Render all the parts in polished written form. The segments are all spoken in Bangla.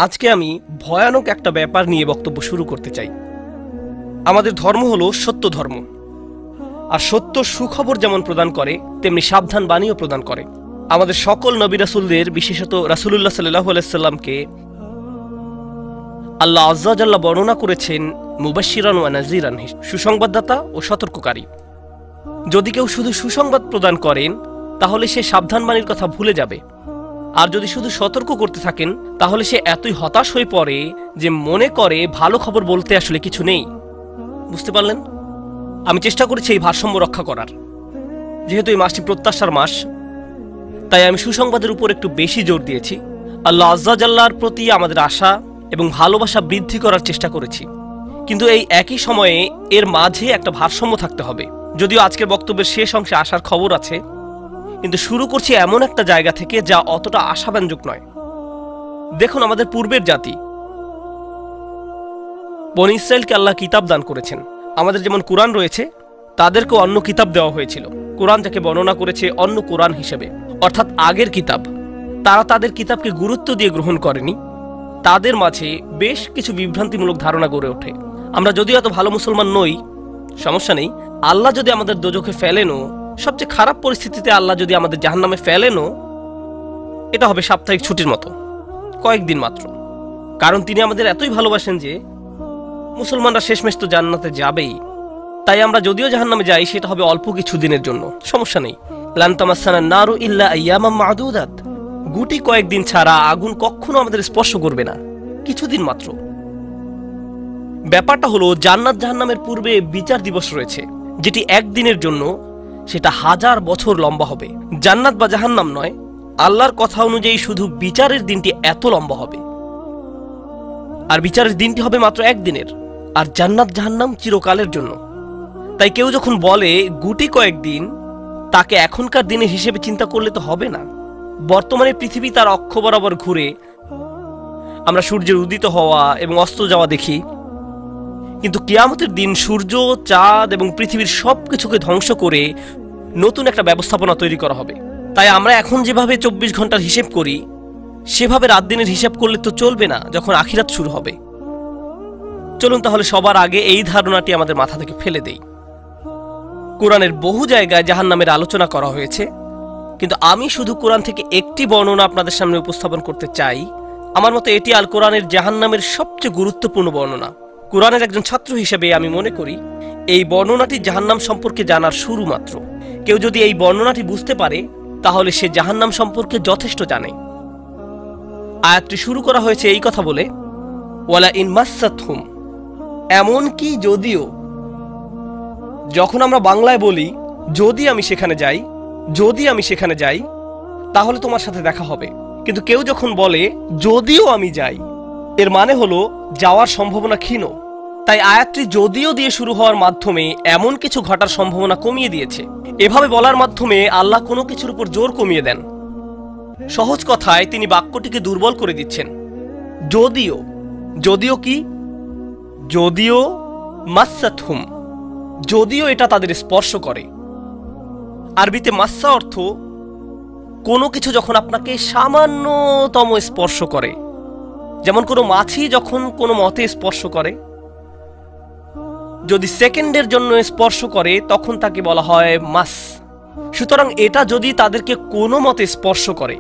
আজকে আমি ভয়ানক একটা ব্যাপার নিয়ে বক্তব্য শুরু করতে চাই। আমাদের ধর্ম হলো সত্য ধর্ম, আর সত্য সুখবর যেমন প্রদান করে তেমনি সাবধান বাণীও প্রদান করে। আমাদের সকল নবী রাসূলদের, বিশেষত রাসূলুল্লাহ সাল্লাল্লাহু আলাইহি সাল্লামকে আল্লাহ আযজা ওয়া জাল্লা বর্ণনা করেছেন মুবাশশিরান ওয়া নাযীরান, সুসংবাদদাতা ও সতর্ককারী। যদি কেউ শুধু সুসংবাদ প্রদান করেন তাহলে সে সাবধান বাণীর কথা ভুলে যাবে, আর যদি শুধু সতর্ক করতে থাকেন তাহলে সে এতই হতাশ হয়ে পড়ে যে মনে করে ভালো খবর বলতে আসলে কিছু নেই। বুঝতে পারলেন? আমি চেষ্টা করেছি এই ভারসাম্য রক্ষা করার। যেহেতু এই মাসটি প্রত্যাশার মাস, তাই আমি সুসংবাদের উপর একটু বেশি জোর দিয়েছি। আল্লাহ আযজা ওয়া জাল্লার প্রতি আমাদের আশা এবং ভালোবাসা বৃদ্ধি করার চেষ্টা করেছি, কিন্তু এই একই সময়ে এর মাঝে একটা ভারসাম্য থাকতে হবে। যদিও আজকের বক্তব্যের শেষ অংশে আসার খবর আছে, কিন্তু শুরু করছি এমন একটা জায়গা থেকে যা অতটা আশাব্যঞ্জক নয়। দেখুন, আমাদের পূর্বের জাতি বনী ইসরায়েলকে আল্লাহ কিতাব দান করেছেন। আমাদের যেমন কুরআন রয়েছে, তাদেরকেও অন্য কিতাব দেওয়া হয়েছিল। কুরআন যাকে বর্ণনা করেছে অন্য কুরআন হিসেবে, অর্থাৎ আগের কিতাব। তারা তাদের কিতাবকে গুরুত্ব দিয়ে গ্রহণ করেনি। তাদের মাঝে বেশ কিছু বিভ্রান্তিমূলক ধারণা গড়ে ওঠে। আমরা যদিও এত ভালো মুসলমান নই, সমস্যা নেই। আল্লাহ যদি আমাদের দোজখে ফেলেনও, সবচেয়ে খারাপ পরিস্থিতিতে আল্লাহ যদি আমাদের জাহান্নামে ফেলেনও, এটা হবে সাপ্তাহিক ছুটির মতো, কয়েকদিন মাত্র। কারণ তিনি আমাদের এতই ভালোবাসেন যে মুসলমানরা শেষমেশ তো জান্নাতে যাবেই। তাই আমরা যদিও জাহান্নামে যাই, সেটা হবে অল্প কিছু দিনের জন্য, সমস্যা নেই। লান তামাসসানা নারু ইল্লা আইয়ামাম মা'দুদাত, গুটি কয়েকদিন ছাড়া আগুন কখনো আমাদের স্পর্শ করবে না, কিছুদিন মাত্র। ব্যাপারটা হলো, জান্নাত জাহান্নামের পূর্বে বিচার দিবস রয়েছে, যেটি একদিনের জন্য, সেটা 1000 বছর লম্বা হবে। জান্নাত বা জাহান্নাম নয়, আল্লাহর কথা অনুযায়ী শুধু বিচারের দিনটি এত লম্বা হবে। আর বিচারের দিনটি হবে মাত্র একদিনের, আর জান্নাত জাহান্নাম চিরকালের জন্য। তাই কেউ যখন বলে গুটি কয়েকদিন, তাকে এখনকার দিনের হিসেবে চিন্তা করলে তো হবে না। বর্তমানে পৃথিবী তার অক্ষ বরাবর ঘুরে, আমরা সূর্যের উদিত হওয়া এবং অস্ত যাওয়া দেখি, কিন্তু কিয়ামতের দিন সূর্য, চাঁদ এবং পৃথিবীর সবকিছুকে ধ্বংস করে নতুন একটা ব্যবস্থাপনা তৈরি করা হবে। তাই আমরা এখন যেভাবে 24 ঘন্টার হিসেব করি, সেভাবে রাত দিনের হিসাব করলে তো চলবে না যখন আখিরাত শুরু হবে। চলুন তাহলে সবার আগে এই ধারণাটি আমাদের মাথা থেকে ফেলে দেই। কোরআনের বহু জায়গায় জাহান্নামের আলোচনা করা হয়েছে, কিন্তু আমি শুধু কোরআন থেকে একটি বর্ণনা আপনাদের সামনে উপস্থাপন করতে চাই। আমার মতে এটি আল কোরআনের জাহান্নামের সবচেয়ে গুরুত্বপূর্ণ বর্ণনা। কোরআনের একজন ছাত্র হিসেবে আমি মনে করি এই বর্ণনাটি জাহান্নাম সম্পর্কে জানার শুরু মাত্র। কেউ যদি এই বর্ণনাটি বুঝতে পারে, তাহলে সে জাহান্নাম সম্পর্কে যথেষ্ট জানে। আয়াতটি শুরু করা হয়েছে এই কথা বলে, ওয়ালা ইন মাসসাতহুম, এমনকি যদিও। যখন আমরা বাংলায় বলি যদি আমি সেখানে যাই, যদি আমি সেখানে যাই, তাহলে তোমার সাথে দেখা হবে। কিন্তু কেউ যখন বলে যদিও আমি যাই, এর মানে হলো যাওয়ার সম্ভাবনা ক্ষীণ। তাই আয়াতটি যদিও দিয়ে শুরু হওয়ার মাধ্যমে এমন কিছু ঘটার সম্ভাবনা কমিয়ে দিয়েছে। এভাবে বলার মাধ্যমে আল্লাহ কোনো কিছুর উপর জোর কমিয়ে দেন। সহজ কথায় তিনি বাক্যটিকে দুর্বল করে দিচ্ছেন। যদিও, যদিও কি? যদিও মাসসাতহুম, যদিও এটা তাদের স্পর্শ করে। আরবিতে মাসসা অর্থ কোনো কিছু যখন আপনাকে সামান্যতম স্পর্শ করে, যেমন কোনো মাছি যখন কোনো মতে স্পর্শ করে, যদি সেকেন্ডের জন্য স্পর্শ করে তখন তাকে বলা হয় মাস। সুতরাং এটা যদি তাদেরকে কোনো মতে স্পর্শ করে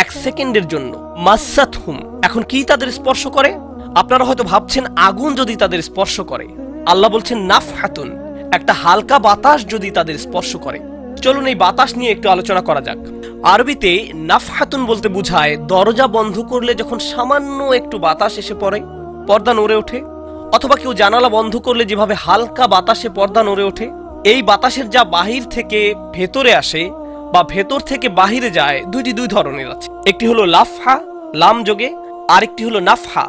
1 সেকেন্ডের জন্য, মাসসাতহুম। এখন কি তাদের স্পর্শ করে? আপনারা হয়তো ভাবছেন আগুন যদি তাদের স্পর্শ করে। আল্লাহ বলছেন নাফহাতুন, একটা হালকা বাতাস যদি তাদের স্পর্শ করে। চলুন এই বাতাস নিয়ে একটু আলোচনা করা যাক। আরবিতে নাফহাতুন বলতে বোঝায় দরজা বন্ধ করলে যখন সামান্য একটু বাতাস এসে পড়ে, পর্দা নড়ে ওঠে, অথবা কেউ জানালা বন্ধ করলে যেভাবে হালকা বাতাসে পর্দা নড়ে ওঠে। এই বাতাসের যা বাহির থেকে ভেতরে আসে বা ভেতর থেকে বাহিরে যায়, দুই ধরনের আছে। একটি হলো লাফহা, লাম যোগে, আরেকটি হলো নাফহা।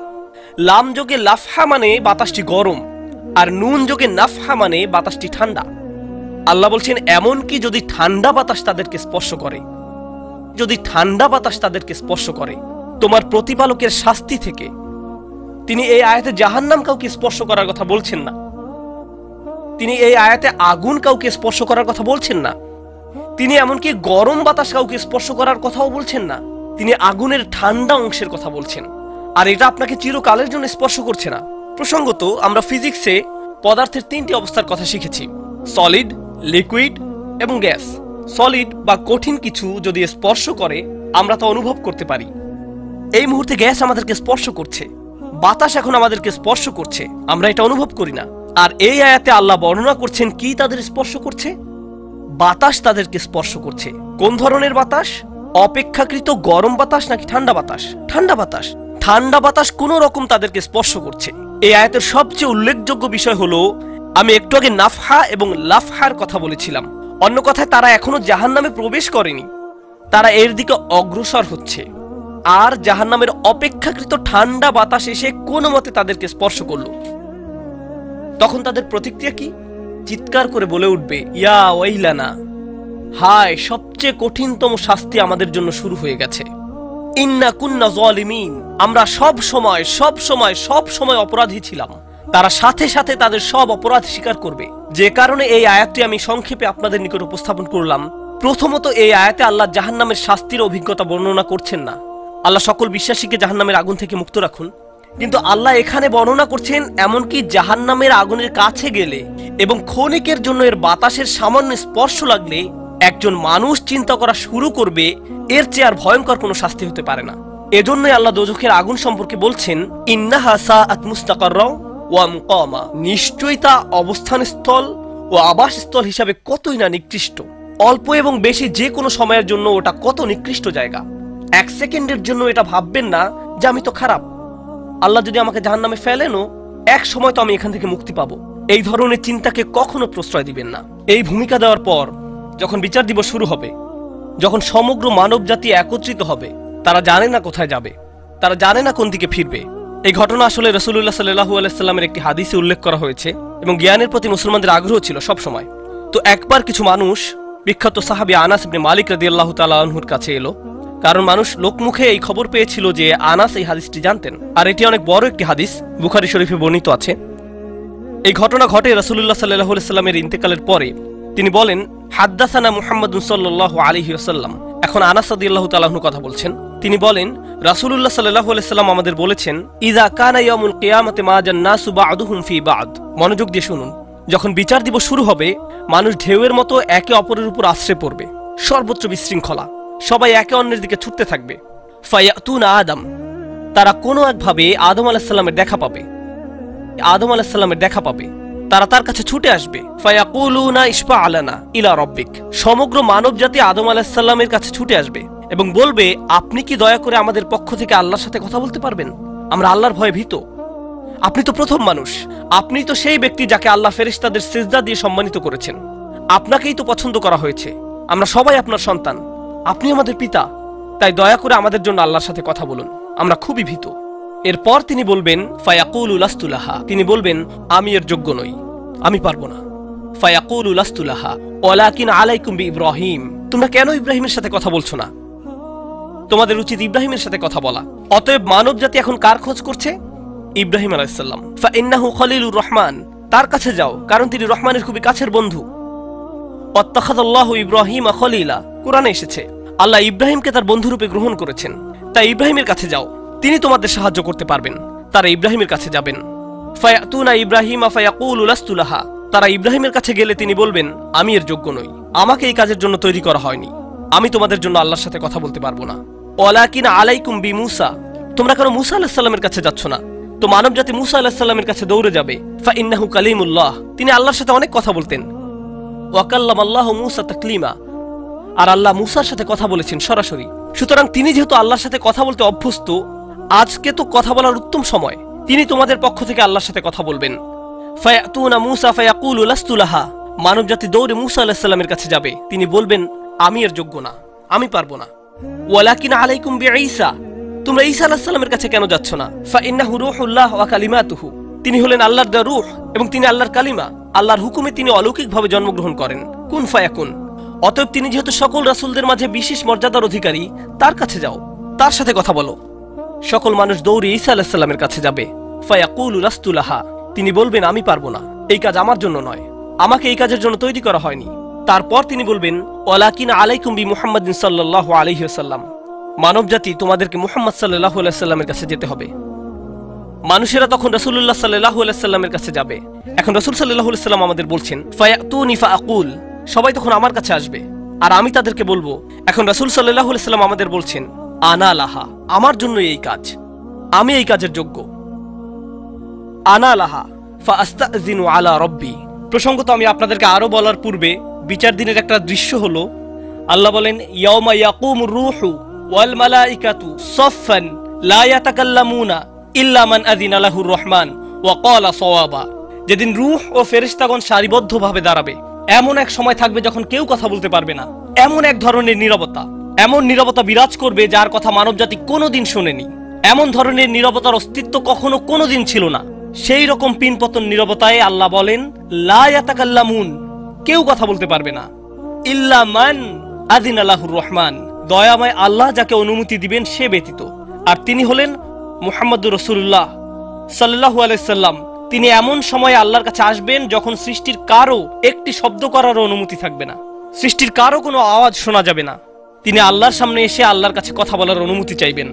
লাম যোগে লাফহা মানে বাতাসটি গরম, আর নুন যোগে নাফহা মানে বাতাসটি ঠান্ডা। আল্লাহ বলছেন এমনকি যদি ঠান্ডা বাতাস তাদেরকে স্পর্শ করে, যদি ঠান্ডা বাতাস তাদেরকে স্পর্শ করে তোমার প্রতিপালকের শাস্তি থেকে। তিনি এই আয়াতে জাহান্নাম কাউকে স্পর্শ করার কথা বলছেন না। তিনি এই আয়াতে আগুন কাউকে স্পর্শ করার কথা বলছেন না। তিনি এমনকি গরম বাতাস কাউকে স্পর্শ করার কথাও বলছেন না। তিনি আগুনের ঠান্ডা অংশের কথা বলছেন, আর এটা আপনাকে চিরকালের জন্য স্পর্শ করছে না। প্রসঙ্গত, আমরা ফিজিক্সে পদার্থের 3টি অবস্থার কথা শিখেছি: সলিড, লিকুইড এবং গ্যাস। সলিড বা কঠিন কিছু যদি স্পর্শ করে আমরা তা অনুভব করতে পারি। এই মুহূর্তে গ্যাস আমাদেরকে স্পর্শ করছে, বাতাস এখন আমাদেরকে স্পর্শ করছে, আমরা এটা অনুভব করি না। আর এই আয়াতে আল্লাহ বর্ণনা করছেন কি তাদের স্পর্শ করছে? বাতাস তাদেরকে স্পর্শ করছে। কোন ধরনের বাতাস? অপেক্ষাকৃত গরম বাতাস নাকি ঠান্ডা বাতাস? ঠান্ডা বাতাস। ঠান্ডা বাতাস কোন রকম তাদেরকে স্পর্শ করছে। এই আয়াতের সবচেয়ে উল্লেখযোগ্য বিষয় হলো, আমি একটু আগে নাফহা এবং লাফহার কথা বলেছিলাম। অন্য কথায়, তারা এখনো জাহান্নামে প্রবেশ করেনি, তারা এর দিকে অগ্রসর হচ্ছে। আর জাহান্নামের অপেক্ষাকৃত ঠান্ডা বাতাস এসে কোনো মতে তাদেরকে স্পর্শ করলো। তখন তাদের প্রতিক্রিয়া কি? চিৎকার করে বলে উঠবে, ইয়া ওয়াইলানা, হায়, সবচেয়ে কঠিনতম শাস্তি আমাদের জন্য শুরু হয়ে গেছে। ইন্না কুন্না যালিমিন, আমরা সব সময় অপরাধী ছিলাম। তারা সাথে সাথে তাদের সব অপরাধ স্বীকার করবে। যে কারণে এই আয়াতটি আমি সংক্ষেপে আপনাদের নিকট উপস্থাপন করলাম। প্রথমত, এই আয়াতে আল্লাহ জাহান্নামের শাস্তির অভিজ্ঞতা বর্ণনা করছেন না। আল্লাহ সকল বিশ্বাসীকে জাহান্নামের আগুন থেকে মুক্ত রাখুন। কিন্তু আল্লাহ এখানে বর্ণনা করছেন এমনকি জাহান্নামের আগুনের কাছে গেলে এবং ক্ষণিকের জন্য এর বাতাসের সামান্য স্পর্শ লাগলে একজন মানুষ চিন্তা করা শুরু করবে এর চেয়ে আর ভয়ঙ্কর কোনো শাস্তি হতে পারে না। এজন্যই আল্লাহ দোজখের আগুন সম্পর্কে বলছেন, ইন্নাহা সাআত মুস্তাকাররা ওয়া মুকামা, নিশ্চয়ই তা অবস্থানস্থল ও আবাসস্থল হিসাবে কতই না নিকৃষ্ট। অল্প এবং বেশি যে কোনো সময়ের জন্য ওটা কত নিকৃষ্ট জায়গা। 1 সেকেন্ডের জন্য এটা ভাববেন না যে আমি তো খারাপ, আল্লাহ যদি আমাকে জাহান্নামে ফেলেনও এক সময় তো আমি এখান থেকে মুক্তি পাবো। এই ধরনের চিন্তাকে কখনো প্রশ্রয় দিবেন না। এই ভূমিকা দেওয়ার পর যখন বিচার দিবস শুরু হবে, যখন সমগ্র মানব জাতি একত্রিত হবে, তারা জানে না কোথায় যাবে, তারা জানে না কোন দিকে ফিরবে। এই ঘটনা আসলে রাসূলুল্লাহ সাল্লাল্লাহু আলাইহি সাল্লামের একটি হাদিসে উল্লেখ করা হয়েছে এবং জ্ঞানের প্রতি মুসলমানদের আগ্রহ ছিল সব সময়। তো একবার কিছু মানুষ বিখ্যাত সাহাবী আনাস ইবনে মালিক রাদিয়াল্লাহু তাআলা আনহুর কাছে এলো, কারণ মানুষ লোকমুখে এই খবর পেয়েছিল যে আনাস এই হাদিসটি জানতেন, আর এটি অনেক বড় একটি হাদিস, বুখারী শরীফে বর্ণিত আছে। এই ঘটনা ঘটে রাসূলুল্লাহ সাল্লাল্লাহু আলাইহি সাল্লামের ইন্তেকালের পরে। তিনি বলেন, হাদ্দাসানা মুহাম্মাদুন সাল্লাল্লাহু আলাইহি ওয়াসাল্লাম। এখন আনাস রাদিয়াল্লাহু তাআলা আনহু কথা বলছেন। তিনি বলেন, রাসূলুল্লাহ সাল্লাল্লাহু আলাইহি সাল্লাম আমাদের বলেছেন, ইযা কানা ইয়াউমুল কিয়ামাতি মা জান্নাসু বা'দুহুম ফি বা'দ। মনোযোগ দিয়ে শুনুন। যখন বিচার দিবস শুরু হবে, মানুষ ঢেউয়ের মতো একে অপরের উপর আশ্রয় পড়বে, সর্বত্র বিশৃঙ্খলা, সবাই একে অন্যের দিকে ছুটতে থাকবে। ফায়াতুনা আদম, তারা কোনো একভাবে আদম আলাইহিস সালামের দেখা পাবে। আদম আলাইহিস সালামের দেখা পাবে, তারা তার কাছে ছুটে আসবে। ফায়াকুলুনা ইশফা আলানা ইলা রাব্বিক, সমগ্র মানব জাতি আদম আলাইহিস সালামের কাছে ছুটে আসবে এবং বলবে, আপনি কি দয়া করে আমাদের পক্ষ থেকে আল্লাহর সাথে কথা বলতে পারবেন? আমরা আল্লাহর ভয়ে ভীত। আপনি তো প্রথম মানুষ, আপনি তো সেই ব্যক্তি যাকে আল্লাহ ফেরেশতাদের সিজদা দিয়ে সম্মানিত করেছেন, আপনাকেই তো পছন্দ করা হয়েছে, আমরা সবাই আপনার সন্তান, আপনি আমাদের পিতা, তাই দয়া করে আমাদের জন্য আল্লাহর সাথে কথা বলুন, আমরা খুবই ভীত। এরপর তিনি বলবেন, ফায়াকুলু লাস্তু লাহা, তিনি বলবেন, আমি এর যোগ্য নই, আমি পারবো না। ফায়াকুলু লাস্তু লাহা ওয়ালাকিন আলাইকুম বিইব্রাহিম, তোমরা কেন ইব্রাহিমের সাথে কথা বলছো না? তোমাদের উচিত ইব্রাহিমের সাথে কথা বলা। অতএব মানব জাতি এখন কার খোঁজ করছে? ইব্রাহিম আলাইহিস সালাম। ফাইন্নাহু খলিলুর রহমান, তার কাছে যাও, কারণ তিনি রহমানের খুবই কাছের বন্ধু। ওয়াত্তাখাযাল্লাহু ইব্রাহিমা খলিলা, কোরআনে এসেছে আল্লাহ ইব্রাহিমকে তার বন্ধুরূপে গ্রহণ করেছেন। তাই ইব্রাহিমের কাছে যাও, তিনি তোমাদের সাহায্য করতে পারবেন। তারা ইব্রাহিমের কাছে যাবেন। ফায়াতুনা ইব্রাহিমা ফায়াকুলু লাস্তু লাহা, তারা ইব্রাহিমের কাছে গেলে তিনি বলবেন, আমি এর যোগ্য নই, আমাকে এই কাজের জন্য তৈরি করা হয়নি, আমি তোমাদের জন্য আল্লাহর সাথে কথা বলতে পারবো না। ওয়ালাকিন আলাইকুম বিমূসা, তোমরা কেন মূসা আলাইহিস সালামের কাছে যাচ্ছ না? তো মানব জাতি মূসা আলাইহিস সালামের কাছে দৌড়ে যাবে। ফাইন্নাহু কালিমুল্লাহ, তিনি আল্লাহর সাথে অনেক কথা বলতেন। ওয়া কাল্লামাল্লাহু মূসা তাকলিমা, আর আল্লাহ মূসার সাথে কথা বলেছেন সরাসরি। সুতরাং তিনি যেহেতু আল্লাহর সাথে কথা বলতে অভ্যস্ত, আজকে তো কথা বলার উত্তম সময়, তিনি তোমাদের পক্ষ থেকে আল্লাহর সাথে কথা বলবেন। ফায়াতুনা মূসা ফায়াকুলু লাস্তু লাহা, মানব জাতি দৌড়ে মূসা আলাইহিস সালামের কাছে যাবে, তিনি বলবেন, আমি এর যোগ্য না, আমি পারবো না। ওয়ালাকিন আলাইকুম বিঈসা, তোমরা ঈসা আলাইহিস সালামের কাছে কেন যাচ্ছ না? ফাইন্নাহু রূহুল্লাহ ওয়া কালিমাতুহু, তিনি হলেন আল্লাহর দেওয়া রূহ এবং তিনি আল্লাহর কালিমা, আল্লাহর হুকুমে তিনি অলৌকিকভাবে জন্মগ্রহণ করেন। কুন ফায়াকুন, অতএব তিনি যেহেতু সকল রাসূলদের মাঝে বিশেষ মর্যাদার অধিকারী, তার কাছে যাও, তার সাথে কথা বলো। সকল মানুষ দৌড়ে ঈসা আলাইহিস সালামের কাছে যাবে। ফায়াকুলু লাস্তু লাহা, তিনি বলবেন, আমি পারবো না, এই কাজ আমার জন্য নয়, আমাকে এই কাজের জন্য তৈরি করা হয়নি। তারপর তিনি বলবেন, ওয়ালাকিন আলাইকুম বি মুহাম্মাদিন সাল্লাল্লাহু আলাইহি ওয়াসাল্লাম, মানবজাতি তোমাদেরকে মুহাম্মদ সাল্লাল্লাহু আলাইহি সাল্লামের কাছে যেতে হবে। মানুষেরা তখন রাসূলুল্লাহ সাল্লাল্লাহু আলাইহি সাল্লামের কাছে যাবে। এখন রাসূল সাল্লাল্লাহু আলাইহি সাল্লাম আমাদের বলছেন, ফায়াতুনি ফাআকুল, সবাই তখন আমার কাছে আসবে আর আমি তাদেরকে বলবো। এখন রাসূল সাল্লাল্লাহু আলাইহি সাল্লাম আমাদের বলছেন, আনা লাহা, আমার জন্য এই কাজ, আমি এই কাজের যোগ্য। আনা লাহা ফাআস্তাযিনু আলা রাব্বি। প্রসঙ্গত আমি আপনাদেরকে আরো বলার পূর্বে বিচার দিনের একটা দৃশ্য হলো, আল্লাহ বলেন, ইয়াউমা ইয়াকুমুর রূহু ওয়াল মালাইকাতু সাফফান লা ইয়াতাকাল্লামুনা ইল্লা মান আযিনা লাহুর রহমান ওয়া ক্বালা সাওয়াবা। যেদিন রূহ ও ফেরেশতাগণ সারিবদ্ধভাবে দাঁড়াবে, এমন এক সময় থাকবে যখন কেউ কথা বলতে পারবে না। এমন এক ধরনের নীরবতা, এমন নীরবতা বিরাজ করবে যার কথা মানবজাতি কোনোদিন শোনেনি। এমন ধরনের নীরবতার অস্তিত্ব কখনো কোনোদিন ছিল না। সেই রকম পিনপতন নীরবতায় আল্লাহ বলেন, লা ইয়াতাকাল্লামুন, কেউ কথা বলতে পারবে না, ইল্লা মান আযিনা লাহুর রহমান, দয়াময় আল্লাহ যাকে অনুমতি দিবেন সে ব্যতীত। আর তিনি হলেন মুহাম্মদুর রাসূলুল্লাহ সাল্লাল্লাহু আলাইহি সাল্লাম। তিনি এমন সময় আল্লাহর কাছে আসবেন যখন সৃষ্টির কারো একটি শব্দ করার অনুমতি থাকবে না, সৃষ্টির কারো কোনো আওয়াজ শোনা যাবে না। তিনি আল্লাহর সামনে এসে আল্লাহর কাছে কথা বলার অনুমতি চাইবেন।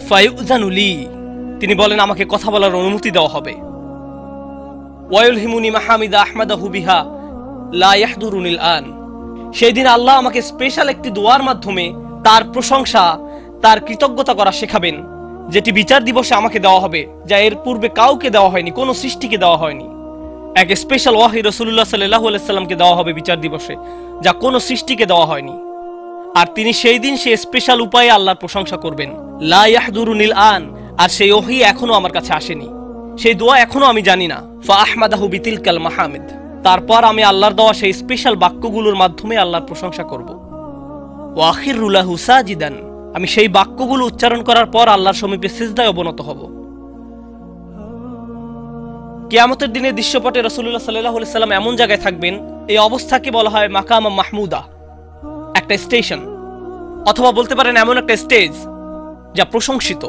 ফায়ুযানু লি, তিনি বলেন আমাকে কথা বলার অনুমতি দেওয়া হবে। ওয়ায়ুলহিমুনি মাহামিদা আহমাদাহু বিহা লা ইয়াহদুরুনিল আন, সেই দিন আল্লাহ আমাকে স্পেশাল একটি দোয়ার মাধ্যমে তার প্রশংসা, তার কৃতজ্ঞতা করা শেখাবেন, যেটি বিচার দিবসে আমাকে দেওয়া হবে, যা এর পূর্বে কাউকে দেওয়া হয়নি, কোনো সৃষ্টিকে দেওয়া হয়নি। এক স্পেশাল ওয়াহি রাসূলুল্লাহ সাল্লাল্লাহু আলাইহি সাল্লামকে দেওয়া হবে বিচার দিবসে, যা কোনো সৃষ্টিকে দেওয়া হয়নি। আর তিনি সেই দিন সেই স্পেশাল উপায়ে আল্লাহর প্রশংসা করবেন, লা ইয়াহদুরুনিল আন, আর সেই ওহী এখনো আমার কাছে আসেনি, সেই দোয়া এখনো আমি জানি না। ফা আহমাদাহু বিতিলকাল মাহামিদ, তারপর আমি আল্লাহর দেওয়া সেই স্পেশাল বাক্যগুলোর মাধ্যমে আল্লাহর প্রশংসা করব। ওয়া আখিরু লাহু সাজিদান, আমি সেই বাক্যগুলো উচ্চারণ করার পর আল্লাহর সমীপে সিজদায় অবনত হব। কিয়ামতের দিনে দৃশ্যপটে রাসূলুল্লাহ সাল্লাল্লাহু আলাইহি সাল্লাম এমন জায়গায় থাকবেন, এই অবস্থাকে বলা হয় মাকামা মাহমুদা, একটা স্টেশন, অথবা বলতে পারেন এমন একটা স্টেজ যা প্রশংসিত।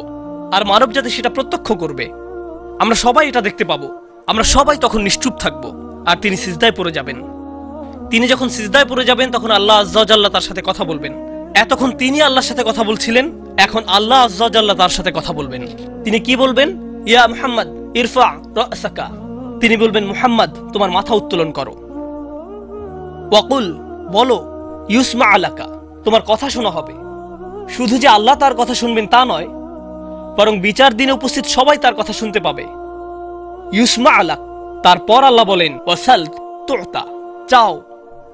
আর মানবজাতি সেটা প্রত্যক্ষ করবে, আমরা সবাই এটা দেখতে পাবো। আমরা সবাই তখন নিশ্চুপ থাকবো আর তিনি সিজদায় পড়ে যাবেন। তিনি যখন সিজদায় পড়ে যাবেন তখন আল্লাহ আযজা ওয়া জাল্লা তার সাথে কথা বলবেন। এতক্ষণ তিনি আল্লাহর সাথে কথা বলছিলেন, এখন আল্লাহ আযজা ওয়া জাল্লা তার সাথে কথা বলবেন। তিনি কি বলবেন? ইয়া মুহাম্মদ ইরফা রাসাকা, তিনি বলবেন মুহাম্মদ তোমার মাথা উত্তোলন করো। ওয়াকুল, বলো, ইউসমা আলাকা, তোমার কথা শোনা হবে। শুধু যে আল্লাহ তার কথা শুনবেন তা নয়, বরং বিচার দিনে উপস্থিত সবাই তার কথা শুনতে পাবে। ইউসমা আলাক, তারপর আল্লাহ বলেন, ওয়াসাল তুতা, চাও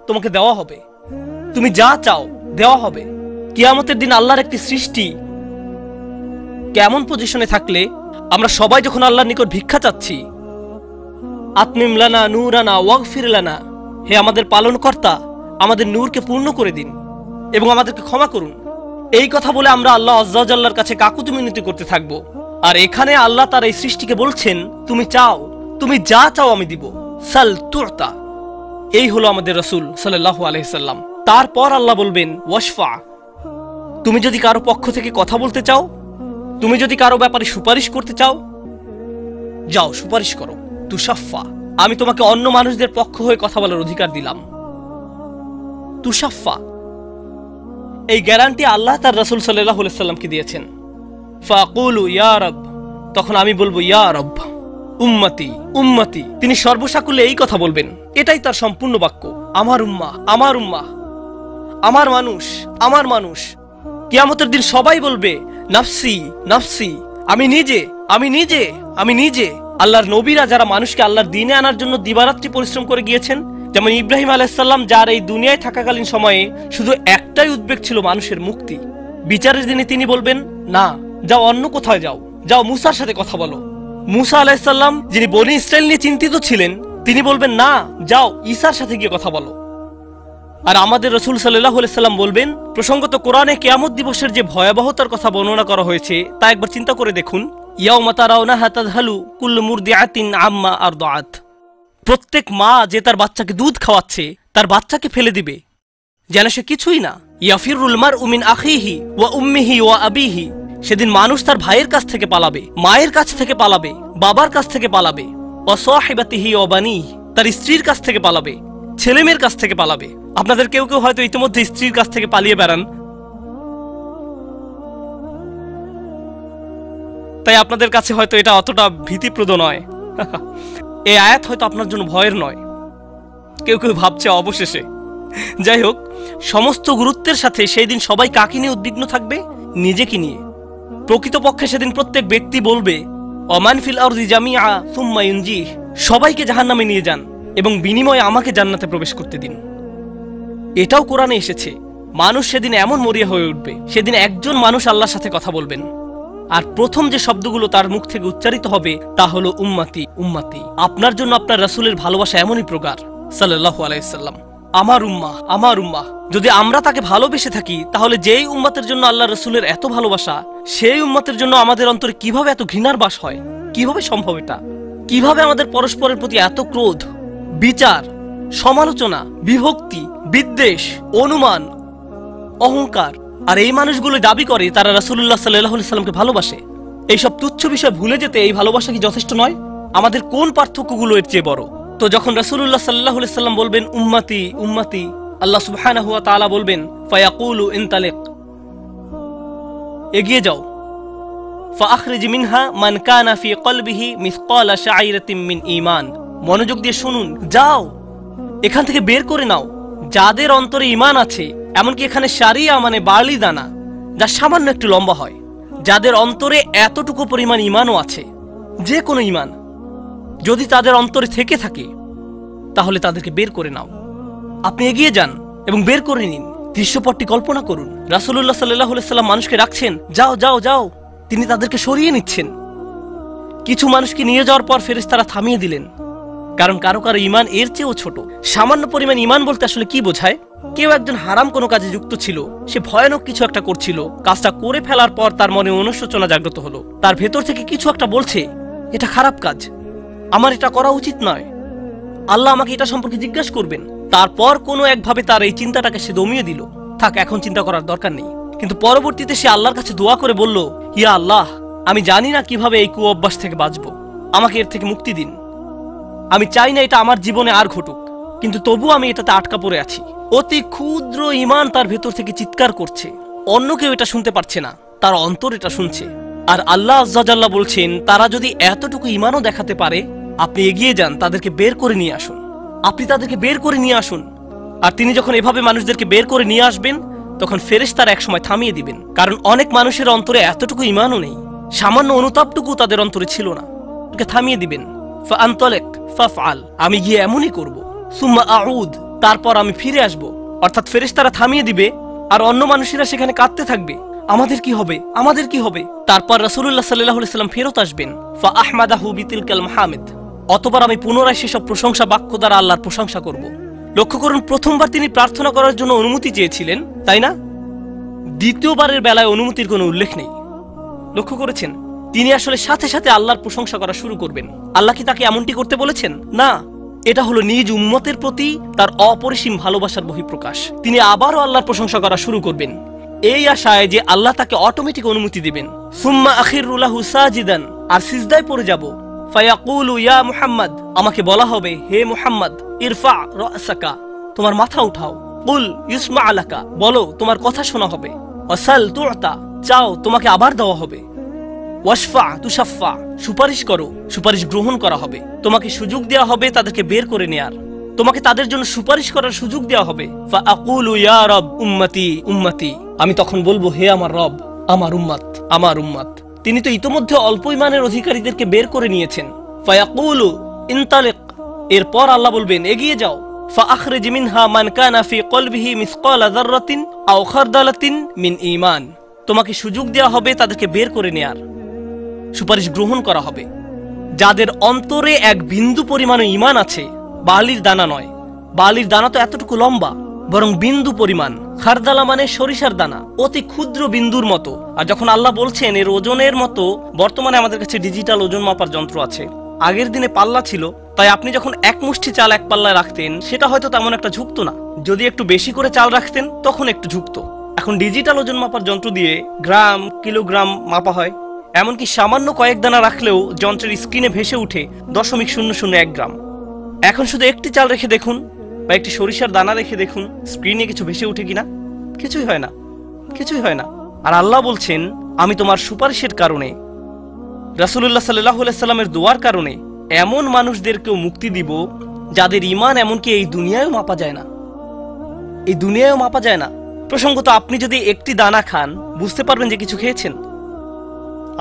তোমাকে দেওয়া হবে, তুমি যা চাও দেওয়া হবে। কিয়ামতের দিন আল্লাহর একটি সৃষ্টি কেমন পজিশনে থাকলে আমরা সবাই যখন আল্লাহর নিকট ভিক্ষা চাচ্ছি, আতমিম লানা নূরানা ওয়াগফির লানা, হে আমাদের পালনকর্তা, আমাদের নূরকে পূর্ণ করে দিন এবং আমাদেরকে ক্ষমা করুন, এই কথা বলে আমরা আল্লাহ আযজা ওয়া জাল্লার কাছে কাকুতি মিনতি করতে থাকব। আর এখানে আল্লাহ তার এই সৃষ্টিকে বলছেন, তুমি চাও, তুমি যা চাও আমি দিব, সাল তুতা। এই হলো আমাদের রাসূল সাল্লাল্লাহু আলাইহি সাল্লাম। তারপর আল্লাহ বলবেন, ওয়াশফা, তুমি যদি কারো পক্ষ থেকে কথা বলতে চাও, তুমি যদি কারো ব্যাপারে সুপারিশ করতে চাও, যাও সুপারিশ করো। তুশাফা, আমি তোমাকে অন্য মানুষদের পক্ষ হয়ে কথা বলার অধিকার দিলাম। তুশাফা, এই গ্যারান্টি আল্লাহ তার রাসূল সাল্লাল্লাহু আলাইহি সাল্লামকে দিয়েছেন। ফাকুলু ইয়া রব, তখন আমি বলবো ইয়া রব, উম্মতি উম্মতি, তিনি সর্বসাকুল্যে এই কথা বলবেন, এটাই তার সম্পূর্ণ বাক্য, আমার উম্মাহ আমার উম্মাহ, আমার মানুষ আমার মানুষ। কিয়ামতের দিন সবাই বলবে, নাফসি নাফসি, আমি নিজে আমি নিজে আমি নিজে। আল্লাহর নবীরা যারা মানুষকে আল্লাহর দ্বীনে আনার জন্য দিবারাত্রি পরিশ্রম করে গিয়েছেন, যেমন ইব্রাহিম আলাইহিস সালাম, যার এই দুনিয়ায় থাকাকালীন সময়ে শুধু একটাই উদ্বেগ ছিল মানুষের মুক্তি, বিচারের দিনে তিনি বলবেন, না, যাও অন্য কোথায় যাও, যাও মুসার সাথে কথা বলো। মুসা আলাইহিস সালাম, যিনি বনি ইসরাইল নিয়ে চিন্তিত ছিলেন, তিনি বলবেন, না, যাও ঈসার সাথে গিয়ে কথা বলো। আর আমাদের রাসূল সাল্লাল্লাহু আলাইহি সাল্লাম বলবেন, প্রসঙ্গত কোরআনে কিয়ামত দিবসের যে ভয়াবহতার কথা বর্ণনা করা হয়েছে তা একবার চিন্তা করে দেখুন। ইয়াউমা তারাউনাহা তাযহালু কুল্লু মুরদিআতিন আম্মা আরদাআত, প্রত্যেক মা যে তার বাচ্চাকে দুধ খাওয়াচ্ছে তার বাচ্চাকে ফেলে দিবে যেন সে কিছুই না। ইয়াফিরুল মারউ মিন আখিহি ওয়া উম্মিহি ওয়া আবিহি, সেদিন মানুষ তার ভাইয়ের কাছ থেকে পালাবে, মায়ের কাছ থেকে পালাবে, বাবার কাছ থেকে পালাবে। ওয়া সাহিবাতিহি ওয়া বানিহি, তার স্ত্রীর কাছ থেকে পালাবে, ছেলেমেয়ের কাছ থেকে পালাবে। আপনাদের কেউ কেউ হয়তো ইতিমধ্যে স্ত্রীর কাছ থেকে পালিয়ে বেড়ান। তাই আপনাদের কাছে হয়তো এটা অতটা ভীতিপ্রদ নয়। এই আয়াত হয়তো আপনার জন্য ভয়ের নয়, কেউ কেউ ভাবছে অবশেষে। যাই হোক, সমস্ত গুরুত্বের সাথে সেই দিন সবাই কাকে নিয়ে উদ্বিগ্ন থাকবে? নিজেকে নিয়ে। প্রকৃতপক্ষে সেদিন প্রত্যেক ব্যক্তি বলবে, ওমান ফিল আরদি জামিআ সুম্মা ইউনজিহ, সবাইকে জাহান্নামে নিয়ে যান এবং বিনিময়ে আমাকে জান্নাতে প্রবেশ করতে দিন। এটাও কোরআনে এসেছে। মানুষ সেদিন এমন মরিয়া হয়ে উঠবে, সেদিন একজন মানুষ আল্লাহর সাথে কথা বলবেন, আর প্রথম যে শব্দগুলো তার মুখ থেকে উচ্চারিত হবে তা হলো উম্মতি উম্মতি। আপনার জন্য আপনার রাসূলের ভালোবাসা এমনই প্রগাঢ় সাল্লাল্লাহু আলাইহি সাল্লাম। আমার উম্মাহ, আমার উম্মাহ। যদি আমরা তাকে ভালোবেসে থাকি, তাহলে যেই উম্মতের জন্য আল্লাহ রাসূলের এত ভালোবাসা, সেই উম্মতের জন্য আমাদের অন্তরে কিভাবে এত ঘৃণার বাস হয়? কিভাবে সম্ভব এটা? কিভাবে আমাদের পরস্পরের প্রতি এত ক্রোধ, বিচার, সমালোচনা, বিভক্তি, বিদ্বেষ, অনুমান, অহংকার? আর এই মানুষগুলো দাবি করে তারা রাসূলুল্লাহ সাল্লাল্লাহু আলাইহি সাল্লামকে ভালোবাসে। এইসব তুচ্ছ বিষয় ভুলে যেতে এই ভালোবাসা কি যথেষ্ট নয়? আমাদের কোন পার্থক্যগুলো এর চেয়ে বড়? তো যখন রাসূলুল্লাহ সাল্লাল্লাহু আলাইহি সাল্লাম বলবেন উম্মতি উম্মতি, আল্লাহ সুবহানাহু ওয়া তাআলা বলবেন ফায়াকুলু ইনতালিক, এগিয়ে যাও। ফাআখরিজ মিনহা মান কানা ফি কলবিহি মিসকালা শাইরাতিন মিন ঈমান, মনোযোগ দিয়ে শুনুন, যাও এখান থেকে বের করে নাও যাদের অন্তরে ঈমান আছে, এমনকি এখানে শারিয়া মানে বার্লি দানা, যা সামান্য একটু লম্বা হয়, যাদের অন্তরে এতটুকু পরিমাণ ঈমানও আছে, যে কোনো ঈমান যদি তাদের অন্তরে থেকে থাকে, তাহলে তাদেরকে বের করে নাও। আপনি এগিয়ে যান এবং বের করে নিন। দৃশ্যপটটি কল্পনা করুন। রাসূলুল্লাহ সাল্লাল্লাহু আলাইহি সাল্লাম মানুষকে রাখছেন, যাও যাও যাও, তিনি তাদেরকে সরিয়ে নিচ্ছেন। কিছু মানুষকে নিয়ে যাওয়ার পর ফেরেশতারা থামিয়ে দিলেন, কারণ কারো কারো ঈমান এর চেয়েও ছোট। সামান্য পরিমাণ ঈমান বলতে আসলে কি বোঝায়? কেউ একজন হারাম কোনো কাজে যুক্ত ছিল, সে ভয়ানক কিছু একটা করছিল, কাজটা করে ফেলার পর তার মনে অনুশোচনা জাগ্রত হলো, তার ভেতর থেকে কিছু একটা বলছে এটা খারাপ কাজ, আমার এটা করা উচিত নয়, আল্লাহ আমাকে এটা সম্পর্কে জিজ্ঞাসা করবেন। তারপর কোনো একভাবে তার এই চিন্তাটাকে সে দমিয়ে দিল, থাক এখন চিন্তা করার দরকার নেই। কিন্তু পরবর্তীতে সে আল্লাহর কাছে দোয়া করে বলল, ইয়া আল্লাহ, আমি জানি না কিভাবে এই কুঅভ্যাস থেকে বাঁচবো, আমাকে এর থেকে মুক্তি দিন। আমি চাই না এটা আমার জীবনে আর ঘটুক, কিন্তু তবু আমি এটাতে আটকা পড়ে আছি। অতি ক্ষুদ্র ঈমান তার ভেতর থেকে চিৎকার করছে, অন্য কেউ এটা শুনতে পারছে না, তার অন্তর এটা শুনছে। আর আল্লাহ আজ্জা জাল্লা বলছেন, তারা যদি এতটুকু ঈমানও দেখাতে পারে, আপনি এগিয়ে যান, তাদেরকে বের করে নিয়ে আসুন, আপনি তাদেরকে বের করে নিয়ে আসুন। আর তিনি যখন এভাবে মানুষদেরকে বের করে নিয়ে আসবেন, তখন ফেরেশতারা একসময় থামিয়ে দিবেন, কারণ অনেক মানুষের অন্তরে এতটুকু ঈমানও নেই, সামান্য অনুতাপটুকু তাদের অন্তরে ছিল না। থামিয়ে দিবেন, ফাআনতালিক ফাফআল, আমি গিয়ে এমনই করব, সুম্মা আউদ, তারপর আমি ফিরে আসব। অর্থাৎ ফেরেশতারা থামিয়ে দিবে, আর অন্য মানুষেরা সেখানে কাঁদতে থাকবে, আমাদের কি হবে, আমাদের কি হবে। তারপর রাসূলুল্লাহ সাল্লাল্লাহু আলাইহি সাল্লাম ফেরত আসবেন, ফাআহমাদাহু বিতিলকাল মাহামিদ, অতঃপর আমি পুনরায় সেসব প্রশংসা বাক্য দ্বারা আল্লাহর প্রশংসা করব। লক্ষ্য করুন, প্রথমবার তিনি প্রার্থনা করার জন্য অনুমতি চেয়েছিলেন, তাই না? দ্বিতীয়বারের বেলায় অনুমতির কোনো উল্লেখ নেই। লক্ষ্য করেছেন? তিনি আসলে সাথে সাথে আল্লাহর প্রশংসা করা শুরু করবেন। আল্লাহ কি তাকে এমনটি করতে বলেছেন? না, এটা হলো নিজ উম্মতের প্রতি তার অপরিসীম ভালোবাসার বহিঃপ্রকাশ। তিনি আবারও আল্লাহর প্রশংসা করা শুরু করবেন, এই আশায় যে আল্লাহ তাকে অটোমেটিক অনুমতি দিবেন। সুম্মা আখিরু লাহু সাজিদান, আর সিজদায় পড়ে যাব। ফায়াকুলু ইয়া মুহাম্মদ, আমাকে বলা হবে, হে মুহাম্মদ, ইরফা রাসাকা, তোমার মাথা উঠাও। কুল ইউসমা আলাকা, বলো তোমার কথা শোনা হবে। ওয়াসাল তুতা, চাও তোমাকে আবার দেওয়া হবে। ওয়াশফা তুশাফা, সুপারিশ করো, সুপারিশ গ্রহণ করা হবে। তোমাকে সুযোগ দেওয়া হবে তাদেরকে বের করে নেয়ার, তোমাকে তাদের জন্য সুপারিশ করার সুযোগ দেওয়া হবে। ফাআকুলু ইয়া রব উম্মতি উম্মতি, আমি তখন বলবো, হে আমার রব, আমার উম্মত, আমার উম্মত। তিনি তো ইতোমধ্যে অল্প ঈমানের অধিকারীদেরকে বের করে নিয়েছেন। ফায়াকুলু ইনতালিক, এরপর আল্লাহ বলবেন, এগিয়ে যাও। ফাআখরিজ মিনহা মান কানা ফি কলবিহি মিসকালা যাররাতিন আও খারদালাতিন মিন ঈমান, তোমাকে সুযোগ দেওয়া হবে তাদেরকে বের করে নেয়ার, সুপারিশ গ্রহণ করা হবে। যাদের অন্তরে এক বিন্দু পরিমাণ ঈমান আছে, বালির দানা নয়, বালির দানা তো এতটুকু লম্বা, বরং বিন্দু পরিমাণ। খারদালা মানে সরিষার দানা, অতি ক্ষুদ্র বিন্দুর মতো। আর যখন আল্লাহ বলছেন এর ওজনের মতো, বর্তমানে আমাদের কাছে ডিজিটাল ওজন মাপার যন্ত্র আছে, আগের দিনে পাল্লা ছিল, তাই আপনি যখন এক মুষ্টি চাল এক পাল্লায় রাখতেন, সেটা হয়তো তেমন একটা ঝুঁকতো না। যদি একটু বেশি করে চাল রাখতেন, তখন একটু ঝুঁকতো। এখন ডিজিটাল ওজন মাপার যন্ত্র দিয়ে গ্রাম, কিলোগ্রাম মাপা হয়। এমনকি সামান্য কয়েক দানা রাখলেও যন্ত্রের স্ক্রিনে ভেসে উঠে 0.001 গ্রাম। এখন শুধু একটি চাল রেখে দেখুন, বা একটি সরিষার দানা রেখে দেখুন, স্ক্রিনে কিছু ভেসে উঠে কিনা? কিছুই হয় না, কিছুই হয় না। আর আল্লাহ বলছেন, আমি তোমার সুপারিশের কারণে রাসূলুল্লাহ সাল্লাল্লাহু আলাইহি সাল্লামের দোয়ার কারণে এমন মানুষদেরকেও মুক্তি দিব যাদের ঈমান এমনকি এই দুনিয়ায়ও মাপা যায় না, এই দুনিয়ায়ও মাপা যায় না। প্রসঙ্গত আপনি যদি একটি দানা খান বুঝতে পারবেন যে কিছু খেয়েছেন,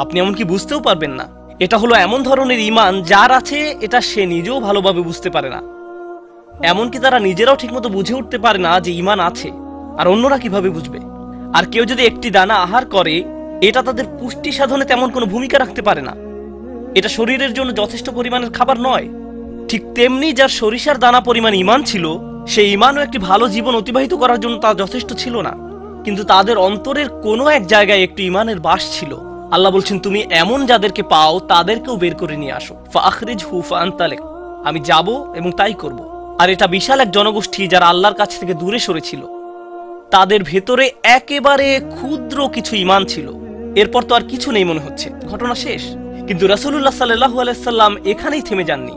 আপনি এমনকি বুঝতেও পারবেন না। এটা হলো এমন ধরনের ঈমান যার আছে এটা সে নিজেও ভালোভাবে বুঝতে পারে না, এমনকি তারা নিজেরাও ঠিকমতো বুঝে উঠতে পারে না যে ঈমান আছে, আর অন্যরা কিভাবে বুঝবে। আর কেউ যদি একটি দানা আহার করে এটা তাদের পুষ্টি সাধনে তেমন কোনো ভূমিকা রাখতে পারে না, এটা শরীরের জন্য যথেষ্ট পরিমাণের খাবার নয়। ঠিক তেমনি যার সরিষার দানা পরিমাণ ঈমান ছিল, সেই ঈমানও একটি ভালো জীবন অতিবাহিত করার জন্য তা যথেষ্ট ছিল না, কিন্তু তাদের অন্তরের কোনো এক জায়গায় একটু ঈমানের বাস ছিল। আল্লাহ বলছেন, তুমি এমন যাদেরকে পাও তাদেরকেও বের করে নিয়ে আসো। ফাখরিজহু ফাআনতালিক, আমি যাব এবং তাই করব। আর এটা বিশাল এক জনগোষ্ঠী যারা আল্লাহর কাছ থেকে দূরে সরেছিল, তাদের ভেতরে একেবারে ক্ষুদ্র কিছু ঈমান ছিল। এরপর তো আর কিছু নেই মনে হচ্ছে, ঘটনা শেষ। কিন্তু রাসূলুল্লাহ সাল্লাল্লাহু আলাইহি সাল্লাম এখানেই থেমে যাননি।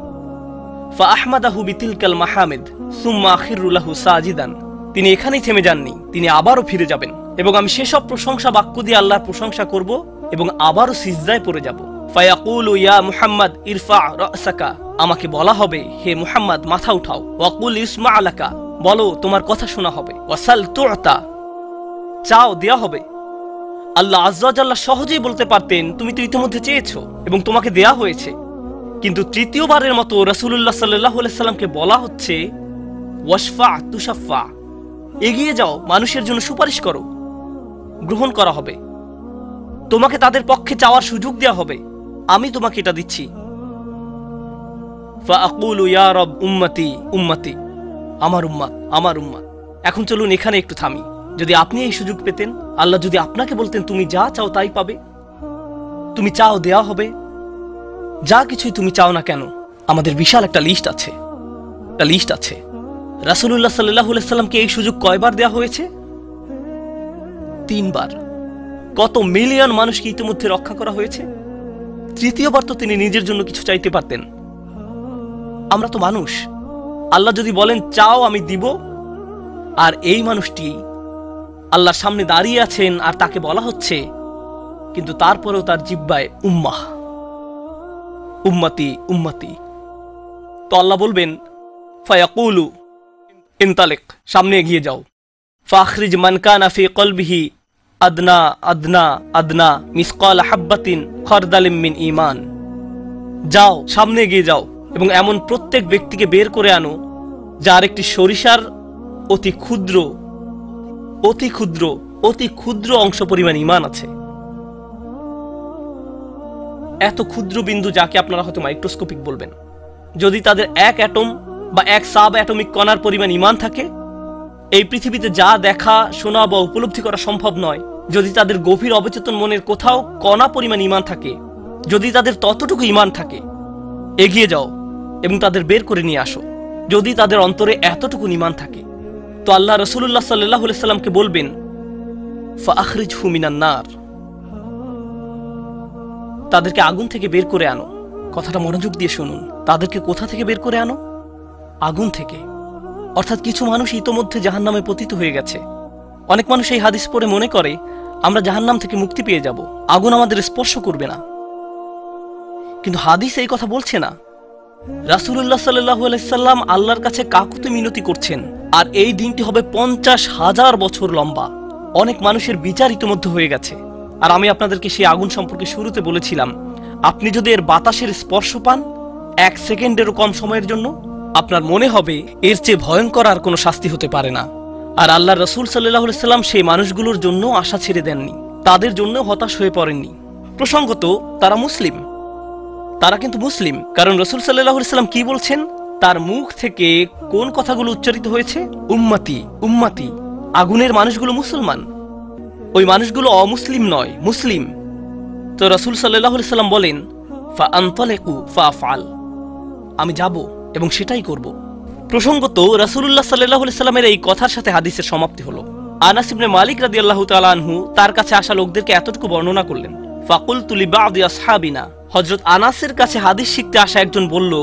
ফাআহমাদাহু বিতিলকাল মাহামিদ সুম্মা আখিরু লাহু সাজিদান, তিনি এখানেই থেমে যাননি, তিনি আবারও ফিরে যাবেন এবং আমি সেসব প্রশংসা বাক্য দিয়ে আল্লাহর প্রশংসা করব এবং আবারও সিজদায় পড়ে যাব। ফায়াকুলু ইয়া মুহাম্মদ ইরফা রাসাকা, আমাকে বলা হবে হে মুহাম্মদ মাথা উঠাও। ওয়াকুল ইসমা আলাকা, বলো তোমার কথা শোনা হবে। ওয়াসাল তুতা, চাও দেয়া হবে। আল্লাহ আযজা ওয়া জাল্লা সহজেই বলতে পারতেন তুমি তো ইতিমধ্যে চেয়েছো এবং তোমাকে দেয়া হয়েছে, কিন্তু তৃতীয়বারের মতো রাসূলুল্লাহ সাল্লাল্লাহু আলাইহি সাল্লামকে বলা হচ্ছে ওয়াশফা তুশাফা, এগিয়ে যাও, মানুষের জন্য সুপারিশ করো, গ্রহণ করা হবে, তোমাকে তাদের পক্ষে চাওয়ার সুযোগ দেওয়া হবে, আমি তোমাকে এটা দিচ্ছি। ফাআকুলু ইয়া রব উম্মতি উম্মতি, আমার উম্মত আমার উম্মত। এখন চলুন এখানে একটু থামি। যদি আপনি এই সুযোগ পেতেন, আল্লাহ যদি আপনাকে বলতেন তুমি যা চাও তাই পাবে, তুমি চাও দেয়া হবে, যা কিছুই তুমি চাও না কেন, আমাদের বিশাল একটা লিস্ট আছে। রাসূলুল্লাহ সাল্লাল্লাহু আলাইহি সাল্লামকে এই সুযোগ কয়বার দেয়া হয়েছে? 3 বার। কত মিলিয়ন মানুষকে ইতিমধ্যে রক্ষা করা হয়েছে। তৃতীয়বার তো তিনি নিজের জন্য কিছু চাইতে পারতেন। আমরা তো মানুষ, আল্লাহ যদি বলেন চাও আমি দিব, আর এই মানুষটি আল্লাহর সামনে দাঁড়িয়ে আছেন আর তাকে বলা হচ্ছে, কিন্তু তারপরেও তার জিহ্বায় উম্মাহ উম্মতি উম্মতি। তো আল্লাহ বলবেন ফায়াকুলু ইনতালিক, সামনে এগিয়ে যাও। ফাখরিজ মান কানা ফি কলবিহি আদনা আদনা আদনা মিসকাল হাব্বাতিন খারদালিম মিন ঈমান, যাও সামনে এগিয়ে যাও এবং এমন প্রত্যেক ব্যক্তিকে বের করে আনো যার একটি সরিষার অতি ক্ষুদ্র অতি ক্ষুদ্র অতি ক্ষুদ্র অংশ পরিমাণ ঈমান আছে। এত ক্ষুদ্র বিন্দু যাকে আপনারা হয়তো মাইক্রোস্কোপিক বলবেন, যদি তাদের এক অ্যাটম বা এক সাব অ্যাটমিক কণার পরিমাণ ঈমান থাকে, এই পৃথিবীতে যা দেখা শোনা বা উপলব্ধি করা সম্ভব নয়, যদি তাদের গভীর অবচেতন মনের কোথাও কণা পরিমাণ ঈমান থাকে, যদি তাদের ততটুকু ঈমান থাকে, এগিয়ে যাও এবং তাদের বের করে নিয়ে আসো। যদি তাদের অন্তরে এতটুকু ঈমান থাকে, তো আল্লাহ রাসূলুল্লাহ সাল্লাল্লাহু আলাইহি সাল্লামকে বলবেন ফাআখরিজহু মিনান নার, তাদেরকে আগুন থেকে বের করে আনো। কথাটা মনোযোগ দিয়ে শুনুন, তাদেরকে কোথা থেকে বের করে আনো? আগুন থেকে। অর্থাৎ কিছু মানুষ ইতোমধ্যে জাহান্নামে পতিত হয়ে গেছে। অনেক মানুষ এই হাদিস পড়ে মনে করে আমরা জাহান্নাম থেকে মুক্তি পেয়ে যাব, আগুন আমাদের স্পর্শ করবে না। কিন্তু হাদিস এই কথা বলছে না। রাসূলুল্লাহ সাল্লাল্লাহু আলাইহি সাল্লাম আল্লাহর কাছে কাকুতি মিনতি করছেন, আর এই দিনটি হবে 50,000 বছর লম্বা। অনেক মানুষের বিচার ইতোমধ্যে হয়ে গেছে। আর আমি আপনাদেরকে সেই আগুন সম্পর্কে শুরুতে বলেছিলাম, আপনি যদি এর বাতাসের স্পর্শ পান 1 সেকেন্ডেরও কম সময়ের জন্য, আপনার মনে হবে এর চেয়ে ভয়ঙ্কর আর কোনো শাস্তি হতে পারে না। আর আল্লাহর রাসূল সাল্লাল্লাহু আলাইহি সাল্লাম সেই মানুষগুলোর জন্য আশা ছেড়ে দেননি, তাদের জন্য হতাশ হয়ে পড়েননি। প্রসঙ্গত তারা মুসলিম, তারা কিন্তু মুসলিম, কারণ রাসূল সাল্লাল্লাহু আলাইহি সাল্লাম কি বলছেন, তার মুখ থেকে কোন কথাগুলো উচ্চারিত হয়েছে? উম্মতি উম্মতি। আগুনের মানুষগুলো মুসলমান, ওই মানুষগুলো অমুসলিম নয়, মুসলিম। তো রাসূল সাল্লাল্লাহু আলাইহি সাল্লাম বলেন ফাআনতালিকু ফাআফআল, আমি যাব এবং সেটাই করব। প্রসঙ্গত রাসূলুল্লাহ সাল্লাল্লাহু আলাইহি সাল্লামের এই কথার সাথে হাদিসের সমাপ্তি হলো। আনাস ইবনে মালিক রাদিয়াল্লাহু তাআলা আনহু তার কাছে আসা লোকদেরকে এতটুকু বর্ণনা করলেন। ফাকুলতু লিবাদি আসহাবিনা, হযরত আনাসের কাছে হাদিস শিখতে আসা একজন বলল,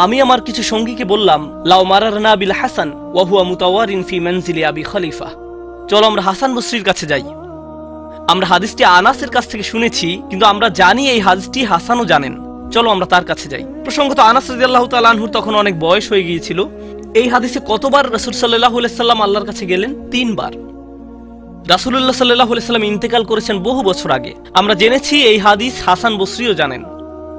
আমি আমার কিছু সঙ্গীকে বললাম, লাউ মারারনা বিল হাসান ওয়া হুয়া মুতাওয়ারিন ফি মানজিলি আবি খলিফা, চলো আমরা হাসান বসরির কাছে যাই। আমরা হাদিসটি আনাসের কাছ থেকে শুনেছি, কিন্তু আমরা জানি এই হাদিসটি হাসানও জানেন। চলো আমরা তার কাছে যাই। প্রসঙ্গত আনাস রাদিয়াল্লাহু তাআলা আনহুর তখন অনেক বয়স হয়ে গিয়েছিল। এই হাদিসে কতবার রাসূল সাল্লাল্লাহু আলাইহি সাল্লাম আল্লাহর কাছে গেলেন? 3 বার। রাসূলুল্লাহ সাল্লাল্লাহু আলাইহি সাল্লাম ইন্তেকাল করেছেন বহু বছর আগে। আমরা জেনেছি এই হাদিস হাসান বসরিও জানেন।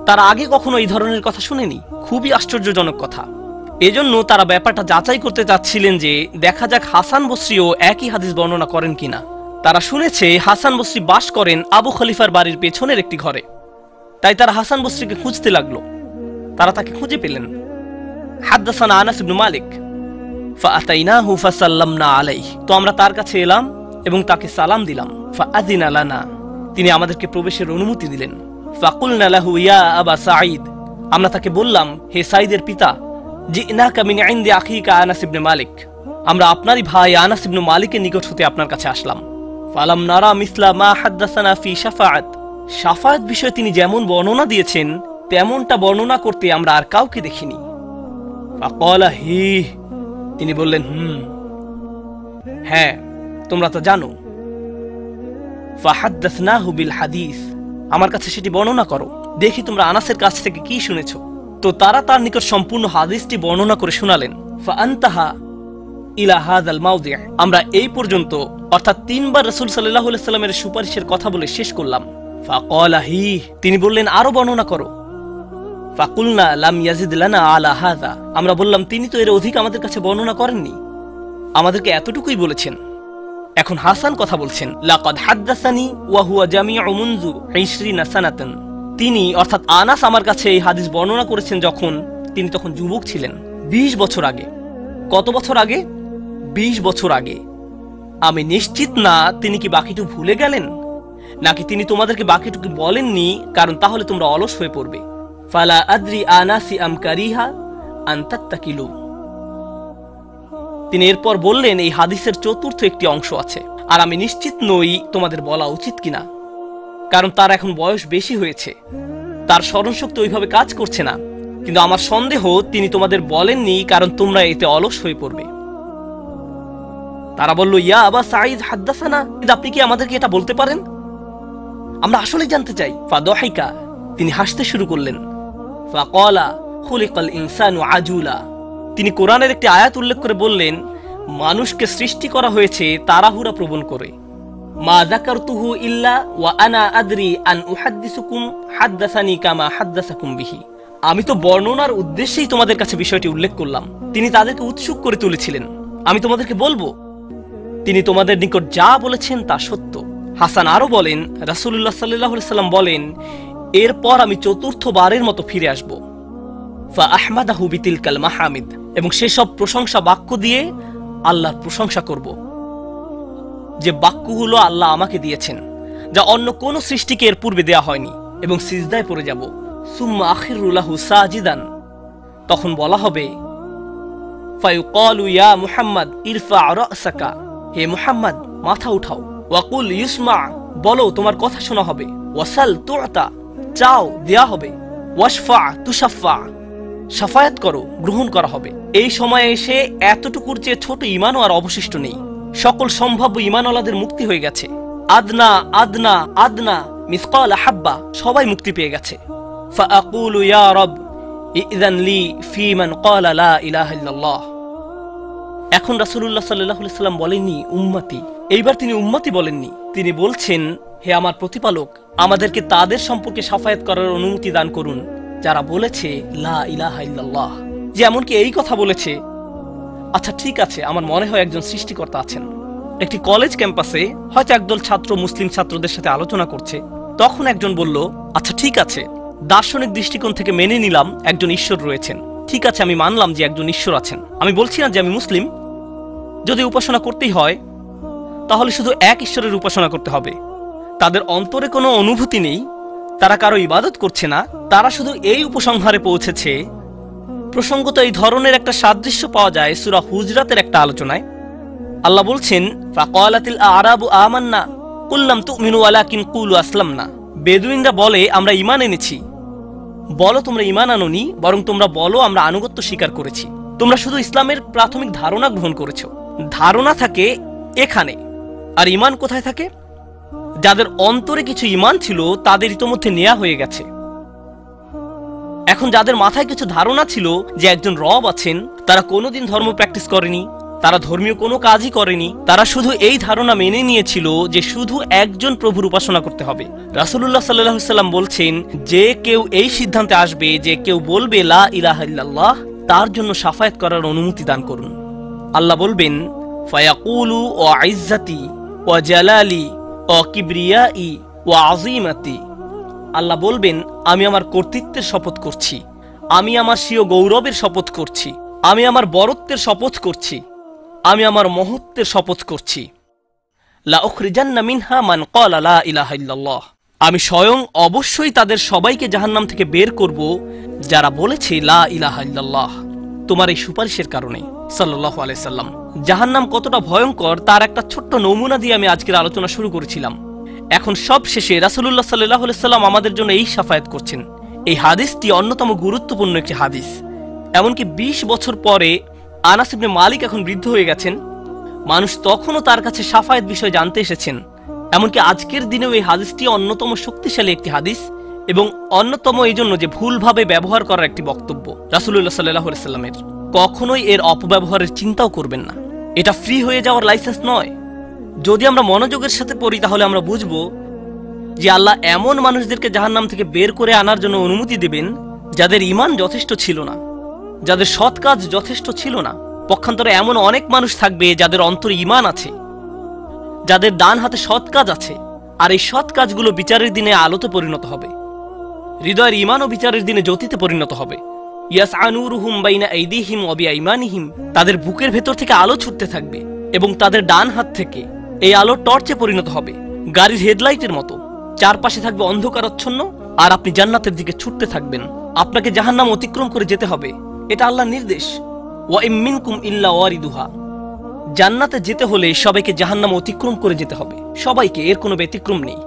তারা আগে কখনো এই ধরনের কথা শুনেনি। খুবই আশ্চর্যজনক কথা। এজন্য তারা ব্যাপারটা যাচাই করতে চাচ্ছিলেন যে দেখা যাক হাসান বসরিও একই হাদিস বর্ণনা করেন কিনা। তারা শুনেছে হাসান বসরি বাস করেন আবু খলিফার বাড়ির পেছনের একটি ঘরে। তাই তারা হাসান বসরিকে খুঁজতে লাগলো। তারা তাকে খুঁজে পেলেন। হাদদাসানা আনাস ইবনে মালিক ফাআতাইনাহু ফাসাল্লামনা আলাইহি। তো আমরা তার কাছে এলাম এবং তাকে সালাম দিলাম। ফাআযিনা লানা, তিনি আমাদেরকে প্রবেশের অনুমতি দিলেন। ফাকুলনা লাহু ইয়া আবা সাঈদ, আমরা তাকে বললাম, হে সাঈদের পিতা, জিনাকা মিন ইনদি আখিকা আনাস ইবনে মালিক, আমরা আপনারই ভাই আনাস ইবনে মালিকের নিকট হতে আপনার কাছে আসলাম। ফালাম নারা মিসলা মা হাদদাসানা ফি শাফাআত, শাফাআত বিষয়ে তিনি যেমন বর্ণনা দিয়েছেন তেমনটা বর্ণনা করতে আমরা আর কাউকে দেখিনি। ফাকালা হি, তিনি বললেন হ্যাঁ তোমরা তো জানো। ফাহাদদাসনাহু বিল হাদিস, আমার কাছে সেটি বর্ণনা করো, দেখি তোমরা আনাসের কাছ থেকে কি শুনেছো। তো তারা তার নিকট সম্পূর্ণ হাদিসটি বর্ণনা করে শোনালেন। ফাআনতাহা ইলা হাযাল মাওদি', আমরা এই পর্যন্ত অর্থাৎ 3 বার রাসূল সাল্লাল্লাহু আলাইহি সাল্লামের সুপারিশের কথা বলে শেষ করলাম। ফাকালা হি, তিনি বললেন আরো বর্ণনা করো। ফাকুলনা লাম ইয়াজিদ লানা আলা হাযা, আমরা বললাম তিনি তো এর অধিক আমাদের কাছে বর্ণনা করেননি, আমাদেরকে এতটুকুই বলেছেন। এখন হাসান কথা বলছেন, লাকাদ হাদদাসানি ওয়া হুয়া জামিউ মুনযু 20 সানাতান, তিনি অর্থাৎ আনাস আমার কাছে এই হাদিস বর্ণনা করেছেন যখন তিনি তখন যুবক ছিলেন, 20 বছর আগে। কত বছর আগে? 20 বছর আগে। আমি নিশ্চিত না তিনি কি বাকিটুকু ভুলে গেলেন, নাকি তিনি তোমাদেরকে বাকিটুকু বলেননি কারণ তাহলে তোমরা অলস হয়ে পড়বে। ফালা আদ্রি আনাসি আম কারিহা আন তাত্তাকিলু, তিনি এরপর বললেন এই হাদিসের চতুর্থ একটি অংশ আছে, আর আমি নিশ্চিত নই তোমাদের বলা উচিত কিনা, কারণ তার এখন বয়স বেশি হয়েছে, তার স্মরণশক্তি ওইভাবে কাজ করছে না। কিন্তু আমার সন্দেহ তিনি তোমাদের বলেননি কারণ তোমরা এতে অলস হয়ে পড়বে। তারা বলল, ইয়া আবা সাঈদ হাদদাসানা, আপনি কি আমাদেরকে এটা বলতে পারেন? আমরা আসলে জানতে চাই। ফাদাহিকা, তিনি হাসতে শুরু করলেন। ফাকালা খুলিকাল ইনসানু আজুলা, তিনি কোরআনের একটি আয়াত উল্লেখ করে বললেন, মানুষকে সৃষ্টি করা হয়েছে তাড়াহুড়া প্রবণ করে। মা যাকারতুহু ইল্লা ওয়া আনা আদরি আন উহাদ্দিসুকুম হাদদাসানি কামা হাদদাসাকুম বিহি, আমি তো বর্ণনার উদ্দেশ্যেই তোমাদের কাছে বিষয়টি উল্লেখ করলাম। তিনি তাদেরকে উৎসুক করে তুলেছিলেন, আমি তোমাদেরকে বলবো তিনি তোমাদের নিকট যা বলেছেন তা সত্য। হাসান আরো বলেন, রাসূলুল্লাহ সাল্লাল্লাহু আলাইহি সাল্লাম বলেন, এরপর আমি চতুর্থবারের মতো ফিরে আসব। ফা আহমাদাহু বিতিলকাল মাহামিদ, এবং সেসব প্রশংসা বাক্য দিয়ে আল্লাহর প্রশংসা করব, যে বাক্যগুলো আল্লাহ আমাকে দিয়েছেন, যা অন্য কোন সৃষ্টিকে এর পূর্বে দেয়া হয়নি, এবং সিজদায় পড়ে যাব। সুম্মা আখিরু লাহু সাজিদান, তখন বলা হবে, ফায়ুকালু ইয়া মুহাম্মদ ইরফা রাসাকা, হে মুহাম্মদ মাথা উঠাও। ওয়াকুল ইউসমা, বলো তোমার কথা শোনা হবে। ওয়াসাল তুআতা, চাও দেয়া হবে। ওয়াশফা তুশাফা, শাফায়াত করো গ্রহণ করা হবে। এই সময়ে এসে এতটুকুর চেয়ে ছোট ঈমানও আর অবশিষ্ট নেই। সকল সম্ভাব্য ঈমানওয়ালাদের মুক্তি হয়ে গেছে। আদনা আদনা আদনা মিসকাল হাব্বা, সবাই মুক্তি পেয়ে গেছে। ফাআকুলু ইয়া রব ইযান লি ফি মান ক্বালা লা ইলাহা ইল্লাল্লাহ। এখন রাসূলুল্লাহ সাল্লাল্লাহু আলাইহি সাল্লাম বলেননি উম্মতি, এইবার তিনি উম্মতি বলেননি, তিনি বলছেন, হে আমার প্রতিপালক, আমাদেরকে তাদের সম্পর্কে শাফায়াত করার অনুমতি দান করুন যারা বলেছে লা ইলাহা ইল্লাল্লাহ। যে এমনকি এই কথা বলেছে, আচ্ছা ঠিক আছে, আমার মনে হয় একজন সৃষ্টিকর্তা আছেন। একটি কলেজ ক্যাম্পাসে হয়তো একদল ছাত্র মুসলিম ছাত্রদের সাথে আলোচনা করছে, তখন একজন বলল, আচ্ছা ঠিক আছে, দার্শনিক দৃষ্টিকোণ থেকে মেনে নিলাম একজন ঈশ্বর রয়েছেন, ঠিক আছে আমি মানলাম যে একজন ঈশ্বর আছেন। আমি বলছি না যে আমি মুসলিম, যদি উপাসনা করতেই হয় তাহলে শুধু এক ঈশ্বরের উপাসনা করতে হবে। তাদের অন্তরে কোনো অনুভূতি নেই, তারা কারো ইবাদত করছে না, তারা শুধু এই উপসংহারে পৌঁছেছে। প্রসঙ্গত এই ধরনের একটা সাদৃশ্য পাওয়া যায় সূরা হুজরাতের একটা আলোচনায়। আল্লাহ বলছেন, ফাকালাতিল আরাবু আমান্না কুল লাম তুমিনু ওয়ালাকিন কুলু আসলামনা, বেদুইনরা বলে আমরা ঈমান এনেছি, বলো তোমরা ঈমান আনোনি, বরং তোমরা বলো আমরা আনুগত্য স্বীকার করেছি। তোমরা শুধু ইসলামের প্রাথমিক ধারণা গ্রহণ করেছো। ধারণা থাকে এখানে, আর ঈমান কোথায় থাকে? যাদের অন্তরে কিছু ঈমান ছিল তাদের ইতোমধ্যে নেওয়া হয়ে গেছে। এখন যাদের মাথায় কিছু ধারণা ছিল যে একজন রব আছেন, তারা কোনোদিন ধর্ম প্র্যাকটিস করেনি, তারা ধর্মীয় কোনো কাজই করেনি, তারা শুধু এই ধারণা মেনে নিয়েছিল যে শুধু একজন প্রভুর উপাসনা করতে হবে। রাসূলুল্লাহ সাল্লাল্লাহু আলাইহি সাল্লাম বলছেন, যে কেউ এই সিদ্ধান্তে আসবে যে কেউ বলবে লা ইলাহা ইল্লাল্লাহ, তার জন্য শাফায়াত করার অনুমতি দান করুন। আল্লাহ বলবেন, ফায়াকুলু ওয়া ইজ্জাতি ওয়া জালালি ওয়া কিবরিয়াই ওয়া আযীমাতি। আল্লাহ বলবেন, আমি আমার কর্তৃত্বের শপথ করছি, আমি আমার স্বীয় গৌরবের শপথ করছি, আমি আমার বরত্বের শপথ করছি, আমি আমার মহত্বের শপথ করছি। লা উখরিজান্না মিনহা মান ক্বালা লা ইলাহা ইল্লাল্লাহ। আমি স্বয়ং অবশ্যই তাদের সবাইকে জাহান্নাম থেকে বের করব যারা বলেছে লা ইলাহা ইল্লাল্লাহ, তোমার এই সুপারিশের কারণে। সাল্লাল্লাহু আলাইহি সাল্লাম। জাহান্নাম কতটা ভয়ঙ্কর তার একটা ছোট্ট নমুনা দিয়ে আমি আজকের আলোচনা শুরু করেছিলাম। এখন সব শেষে রাসূলুল্লাহ সাল্লাল্লাহু আলাইহি সাল্লাম আমাদের জন্য এই শাফায়াত করছেন। এই হাদিসটি অন্যতম গুরুত্বপূর্ণ একটি হাদিস। এমনকি 20 বছর পরে আনাস ইবনে মালিক এখন বৃদ্ধ হয়ে গেছেন, মানুষ তখনও তার কাছে শাফায়াত বিষয় জানতে এসেছেন। এমনকি আজকের দিনেও এই হাদিসটি অন্যতম শক্তিশালী একটি হাদিস, এবং অন্যতম এই জন্য যে ভুলভাবে ব্যবহার করার একটি বক্তব্য রাসূলুল্লাহ সাল্লাল্লাহু আলাইহি সাল্লামের। কখনোই এর অপব্যবহারের চিন্তাও করবেন না। এটা ফ্রি হয়ে যাওয়ার লাইসেন্স নয়। যদি আমরা মনোযোগের সাথে পড়ি তাহলে আমরা বুঝবো যে আল্লাহ এমন মানুষদেরকে জাহান্নাম থেকে বের করে আনার জন্য অনুমতি দেবেন যাদের ঈমান যথেষ্ট ছিল না, যাদের সৎ কাজ যথেষ্ট ছিল না। পক্ষান্তরে এমন অনেক মানুষ থাকবে যাদের অন্তরে ঈমান আছে, যাদের ডান হাতে সৎ কাজ আছে, আর এই সৎ কাজগুলো বিচারের দিনে আলোতে পরিণত হবে, হৃদয়ের ঈমান ও বিচারের দিনে জ্যোতিতে পরিণত হবে। ইয়াসআ নূরুহুম বাইনা আইদিহিম ওয়া বিআইমানিহিম। তাদের বুকের ভেতর থেকে আলো ছুটতে থাকবে এবং তাদের ডান হাত থেকে এই আলো টর্চে পরিণত হবে, গাড়ির হেডলাইটের মতো। চারপাশে থাকবে অন্ধকারাচ্ছন্ন, আর আপনি জান্নাতের দিকে ছুটতে থাকবেন। আপনাকে জাহান্নাম অতিক্রম করে যেতে হবে, এটা আল্লাহর নির্দেশ। ওয়া ইম মিনকুম ইল্লা ওয়ারিদুহা। জান্নাতে যেতে হলে সবাইকে জাহান্নাম অতিক্রম করে যেতে হবে, সবাইকে, এর কোনো ব্যতিক্রম নেই।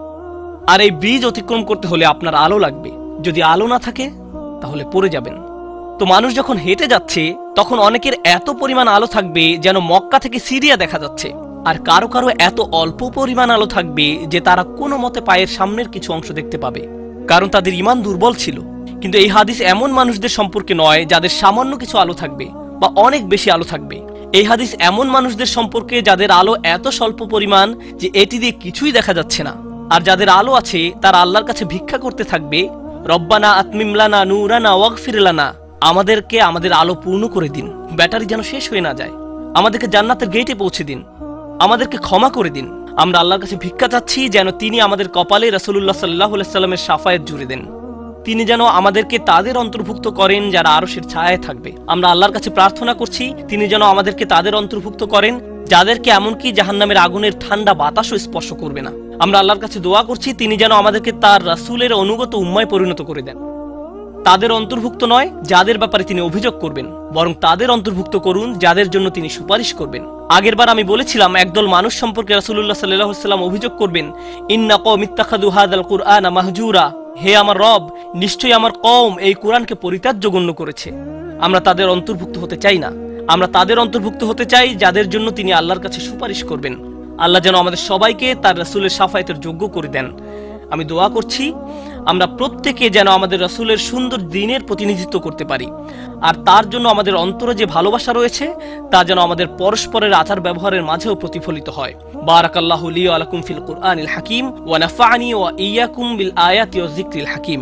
আর এই ব্রিজ অতিক্রম করতে হলে আপনার আলো লাগবে। যদি আলো না থাকে তাহলে পড়ে যাবেন। তো মানুষ যখন হেঁটে যাচ্ছে তখন অনেকের এত পরিমাণ আলো থাকবে যেন মক্কা থেকে সিরিয়া দেখা যাচ্ছে, আর কারো কারো এত অল্প পরিমাণ আলো থাকবে যে তারা কোনো মতে পায়ের সামনের কিছু অংশ দেখতে পাবে, কারণ তাদের ঈমান দুর্বল ছিল। কিন্তু এই হাদিস এমন মানুষদের সম্পর্কে নয় যাদের সামান্য কিছু আলো থাকবে বা অনেক বেশি আলো থাকবে। এই হাদিস এমন মানুষদের সম্পর্কে যাদের আলো এত স্বল্প পরিমাণ যে এটি দিয়ে কিছুই দেখা যাচ্ছে না। আর যাদের আলো আছে তারা আল্লাহর কাছে ভিক্ষা করতে থাকবে, রব্বানা আতমিম লানা নূরানা ওয়াগফির লানা। আমাদেরকে আমাদের আলো পূর্ণ করে দিন, ব্যাটারি যেন শেষ হয়ে না যায়। আমাদেরকে জান্নাতের গেটে পৌঁছে দিন, আমাদেরকে ক্ষমা করে দিন। আমরা আল্লাহর কাছে ভিক্ষা চাচ্ছি যেন তিনি আমাদের কপালে রাসূলুল্লাহ সাল্লাল্লাহু আলাইহি সাল্লামের শাফায়াত জুড়ে দেন। তিনি যেন আমাদেরকে তাদের অন্তর্ভুক্ত করেন যারা আরশের ছায়ায় থাকবে। আমরা আল্লাহর কাছে প্রার্থনা করছি তিনি যেন আমাদেরকে তাদের অন্তর্ভুক্ত করেন যাদেরকে এমনকি জাহান্নামের আগুনের ঠান্ডা বাতাসও স্পর্শ করবে না। আমরা আল্লাহর কাছে দোয়া করছি তিনি যেন আমাদেরকে তার রাসূলের অনুগত উম্মায় পরিণত করে দেন। তাদের অন্তর্ভুক্ত নয় যাদের ব্যাপারে তিনি অভিযোগ করবেন, বরং তাদের অন্তর্ভুক্ত করুন যাদের জন্য তিনি সুপারিশ করবেন। আগেরবার আমি বলেছিলাম একদল মানুষ সম্পর্কে রাসূলুল্লাহ সাল্লাল্লাহু আলাইহি ওয়াসাল্লাম অভিযোগ করবেন, ইন্না কওমি ইত্তাখাযু হাযাল কুরআনা মাহজুরা। হে আমার রব, নিশ্চয়ই আমার কওম এই কুরআনকে পরিত্যাজ্য গণ্য করেছে। আমরা তাদের অন্তর্ভুক্ত হতে চাই না। আমরা তাদের অন্তর্ভুক্ত হতে চাই যাদের জন্য তিনি আল্লাহর কাছে সুপারিশ করবেন। আল্লাহ যেন আমাদের সবাইকে তার রাসূলের শাফায়াতের যোগ্য করে দেন। আমি দোয়া করছি আমরা প্রত্যেকে যেন আমাদের রাসূলের সুন্দর দ্বীনের প্রতিনিধিত্ব করতে পারি, আর তার জন্য আমাদের অন্তরে যে ভালোবাসা রয়েছে তা যেন আমাদের পরস্পরের আচার ব্যবহারের মাঝেও প্রতিফলিত হয়। বারাকাল্লাহু লি ওয়া লাকুম ফিল কুরআনিল হাকিম ওয়া নাফা'নি ওয়া ইয়্যাকুম বিল আয়াতি ওয়াজ যিকরিল হাকিম।